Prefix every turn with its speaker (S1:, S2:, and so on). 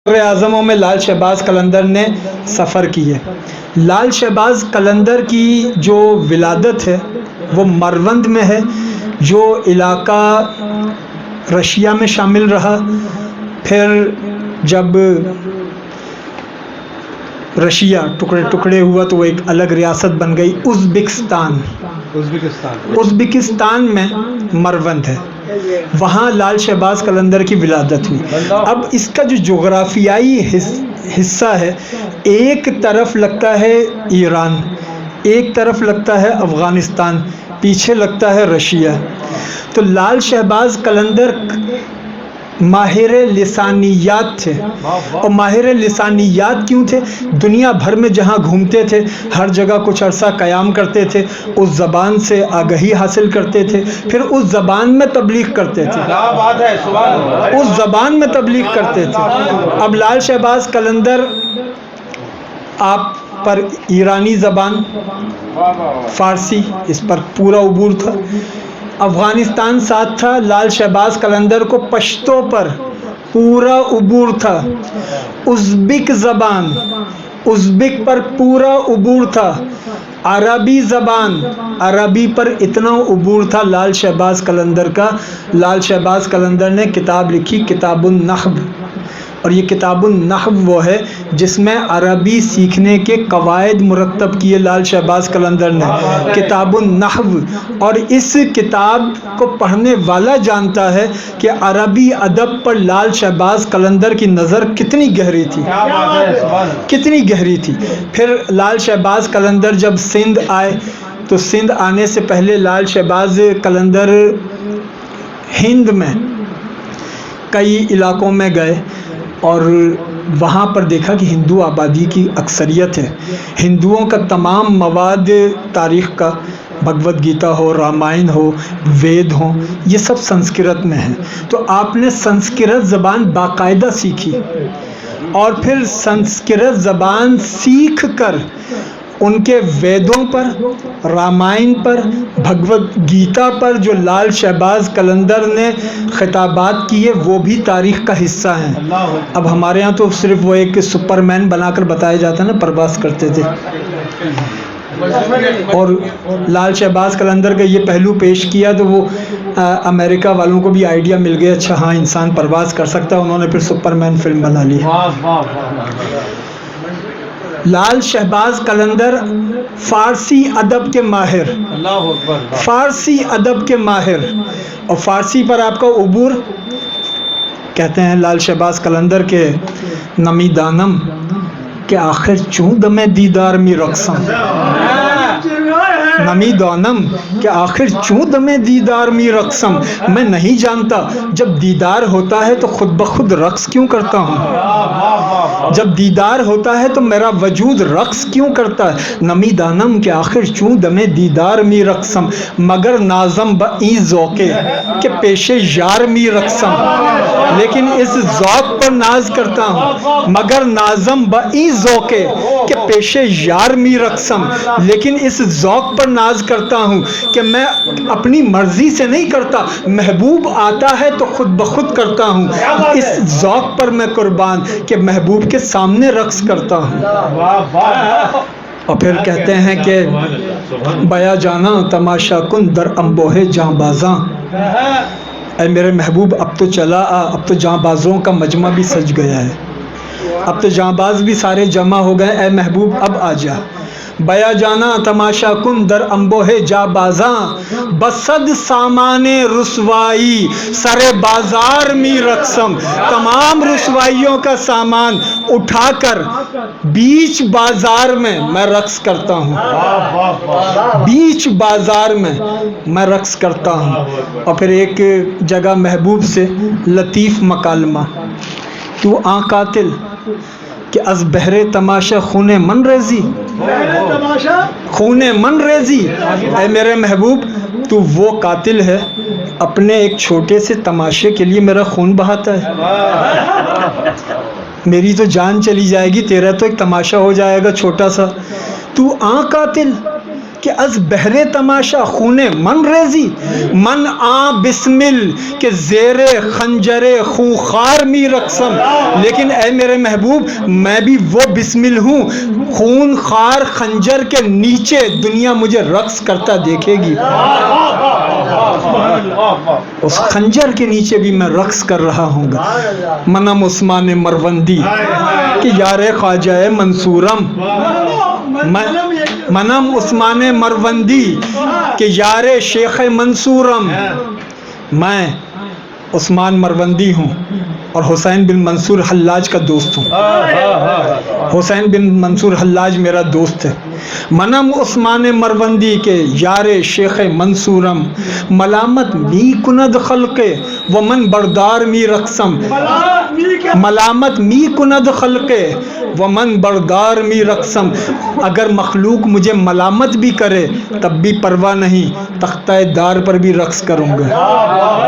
S1: اعظموں میں لال شہباز قلندر نے سفر کی ہے۔ لال شہباز قلندر کی جو ولادت ہے وہ مروند میں ہے، جو علاقہ رشیا میں شامل رہا۔ پھر جب رشیا ٹکڑے ٹکڑے ہوا تو وہ ایک الگ ریاست بن گئی، ازبکستان میں مروند ہے، وہاں لال شہباز قلندر کی ولادت ہوئی۔ اب اس کا جو جغرافیائی حصہ ہے، ایک طرف لگتا ہے ایران، ایک طرف لگتا ہے افغانستان، پیچھے لگتا ہے رشیا۔ تو لال شہباز قلندر ماہر لسانیات تھے، اور ماہر لسانیات کیوں تھے؟ دنیا بھر میں جہاں گھومتے تھے ہر جگہ کچھ عرصہ قیام کرتے تھے، اس زبان سے آگہی حاصل کرتے تھے، پھر اس زبان میں تبلیغ کرتے تھے، اس زبان میں تبلیغ کرتے تھے۔ اب لال شہباز قلندر آپ پر ایرانی زبان، فارسی، اس پر پورا عبور تھا۔ افغانستان ساتھ تھا، لال شہباز قلندر کو پشتو پر پورا عبور تھا۔ ازبک زبان، ازبک پر پورا عبور تھا۔ عربی زبان، عربی پر اتنا عبور تھا لال شہباز قلندر کا، لال شہباز قلندر نے کتاب لکھی کتاب النحو، اور یہ کتاب النحو وہ ہے جس میں عربی سیکھنے کے قواعد مرتب کیے لال شہباز قلندر نے، کتاب النحو۔ اور اس کتاب کو پڑھنے والا جانتا ہے کہ عربی ادب پر لال شہباز قلندر کی نظر کتنی گہری تھی، کتنی گہری تھی۔ پھر لال شہباز قلندر جب سندھ آئے تو سندھ آنے سے پہلے لال شہباز قلندر ہند میں کئی علاقوں میں گئے، اور وہاں پر دیکھا کہ ہندو آبادی کی اکثریت ہے، ہندوؤں کا تمام مواد تاریخ کا، بھگوت گیتا ہو، رامائن ہو، وید ہو، یہ سب سنسکرت میں ہے۔ تو آپ نے سنسکرت زبان باقاعدہ سیکھی، اور پھر سنسکرت زبان سیکھ کر ان کے ویدوں پر، رامائن پر، بھگوت گیتا پر جو لال شہباز قلندر نے خطابات کیے وہ بھی تاریخ کا حصہ ہیں۔ اب ہمارے ہاں تو صرف وہ ایک سپر مین بنا کر بتایا جاتا ہے نا، پرواز کرتے تھے، اور لال شہباز قلندر کا یہ پہلو پیش کیا تو وہ امریکہ والوں کو بھی آئیڈیا مل گیا، اچھا ہاں انسان پرواز کر سکتا ہے، انہوں نے پھر سپر مین فلم بنا لی۔ لال شہباز قلندر فارسی ادب کے ماہر، فارسی ادب کے ماہر، اور فارسی پر آپ کا عبور، کہتے ہیں لال شہباز قلندر کے نمی دانم کہ آخر چوں دمِ دیدار می رقصم، نمی دانم کہ آخر چوں دمِ دیدار می رقصم، میں نہیں جانتا جب دیدار ہوتا ہے تو خود بخود رقص کیوں کرتا ہوں، جب دیدار ہوتا ہے تو میرا وجود رقص کیوں کرتا ہے۔ نمی دانم کہ آخر چوں دمِ دیدار می رقصم، مگر نازم بئی ذوقے کہ پیش یار می رقصم، لیکن اس ذوق پر ناز کرتا ہوں، مگر نازم بئی ذوقے کہ پیش یار می رقصم، لیکن اس ذوق پر ناز کرتا ہوں کہ میں اپنی مرضی سے نہیں کرتا، محبوب آتا ہے تو خود بخود کرتا ہوں، اس ذوق پر میں قربان کہ محبوب کے سامنے رقص کرتا ہوں۔ اور پھر کہتے ہیں کہ بیا جانا تماشا کن در انبوہ جاں بازاں، اے میرے محبوب اب تو چلا آ، اب تو جاں بازوں کا مجمع بھی سج گیا ہے، اب تو جاں باز بھی سارے جمع ہو گئے، اے محبوب اب آ جا۔ بیا جانا تماشا کن در انبوہ جاں بازاں، بصد سامان رسوائی سر بازار می رقصم، تمام رسوائیوں کا سامان اٹھا کر بیچ بازار میں میں رقص کرتا ہوں، بیچ بازار میں میں رقص کرتا ہوں۔ اور پھر ایک جگہ محبوب سے لطیف مکالمہ، تو آن قاتل کہ از بہر تماشا خون من ریزی، خون من ریزی، اے میرے محبوب تو وہ قاتل ہے اپنے ایک چھوٹے سے تماشے کے لیے میرا خون بہاتا ہے، میری تو جان چلی جائے گی، تیرا تو ایک تماشا ہو جائے گا چھوٹا سا، تو آن قاتل کہ از بہرے تماشا خونے من ریزی من آ بسمل کہ زیر خنجر خوخار می رقصم. لیکن اے میرے محبوب میں بھی وہ بسمل ہوں، خون خار خنجر کے نیچے دنیا مجھے رقص کرتا دیکھے گی. اس خنجر کے نیچے بھی میں رقص کر رہا ہوں گا. منم عثمان مروندی کہ یار خواجہ منصورم، منم عثمان مروندی کہ یار شیخ منصورم. میں عثمان مروندی ہوں اور حسین بن منصور حلاج کا دوست ہوں. حسین بن منصور حلاج میرا دوست ہے. منم عثمان مروندی کے یار شیخ منصورم، ملامت می کند خلق ومن بردار می رقصم. ملامت می کند خلق ومن بردار می رقصم. اگر مخلوق مجھے ملامت بھی کرے تب بھی پرواہ نہیں، تختہ دار پر بھی رقص کروں گا.